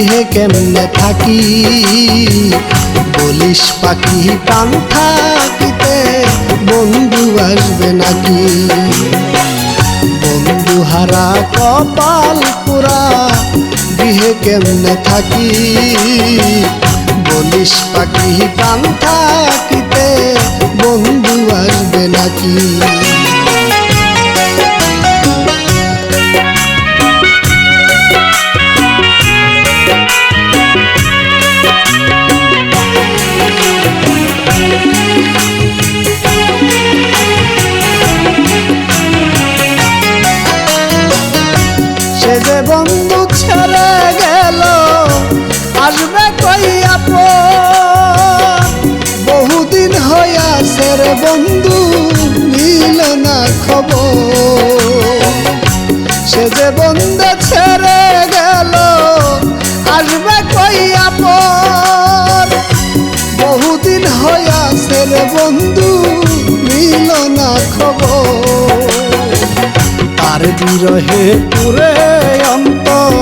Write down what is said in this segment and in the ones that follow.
গৃহে কেমনে থাকি বলিস পাখি প্রাণ থাকিতে বন্ধু আসবে নাকি বন্ধু হারা কপাল পোড়া গৃহে কেমনে থাকি বলিস পাখি প্রাণ থাকিতে বন্ধু আসবে নাকি সে যে বন্ধু ছেড়ে গেল আসবে কই আপন বহুদিন হইয়াছে রে বন্ধু নিল না খবর সে যে বন্ধু ছেড়ে গেল আসবে কই আপন বহুদিন হইয়াছে রে বন্ধু নিল না খবর তার বিরহে পুরে অন্তর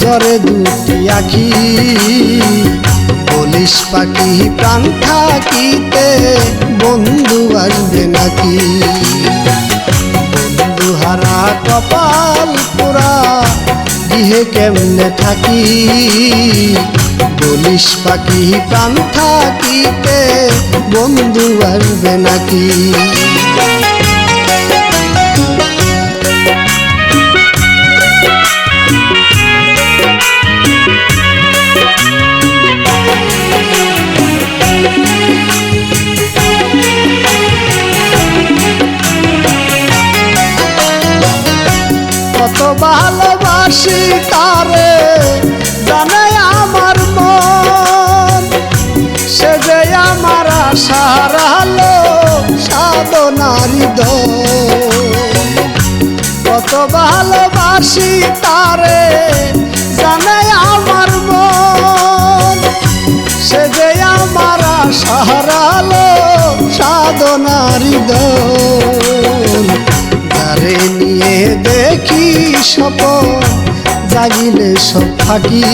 জ্বরে দুটি আখি বলিস পাখি প্রাণ থাকিতে বন্ধু আসবে নাকি বন্ধু হারা কপাল পোড়া গৃহে কেমনে থাকি বলিস পাখি প্রাণ থাকিতে বন্ধু আসবে নাকি কত ভালোবাসি তারে জানে আমার মন সে যে আমার আশার আলো সাধনার দোল কত ভালোবাসি তারে জানে আমার মন সে যে আমার আশার আলো সাধনার দোল যারে নিয়ে দেখি স্বপন জাগিলে সব ফাঁকি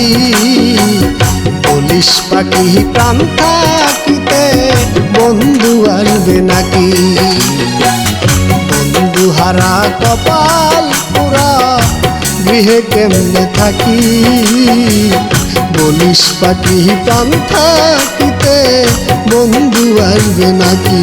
বলিস পাখি প্রাণ থাকিতে বন্ধু আসবে নাকি বন্ধু হারা কপাল পোড়া গৃহে কেমনে থাকি বলিস পাখি প্রাণ থাকিতে বন্ধু আসবে নাকি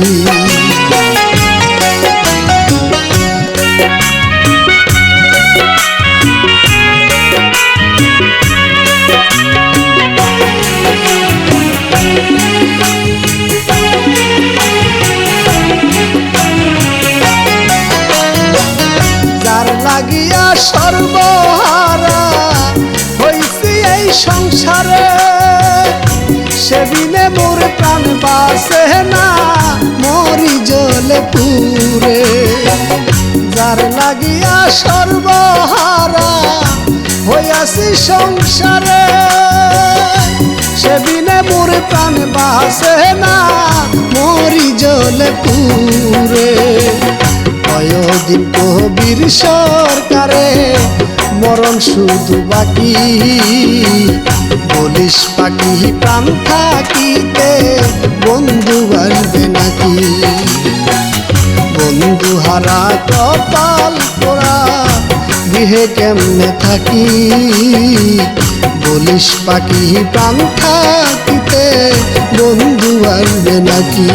লাগিয়া সর্বহারা হইছি এই সংসারে সেদিনে মোর প্রাণ বাসে না মরি জ্বলে পুরে যার লাগিয়া সর্বহারা হইয়াছি সংসারে সেদিনে মোর প্রাণ বাসে না মরি জ্বলে পুরে কয়দিন কবির সরকারে মরণ শুধু বাকি বলিস পাখি প্রাণ থাকিতে বন্ধু আসবে নাকি বন্ধু হারা কপাল পোড়া গৃহে কেমনে থাকি বলিস পাখি প্রাণ থাকিতে বন্ধু আসবে নাকি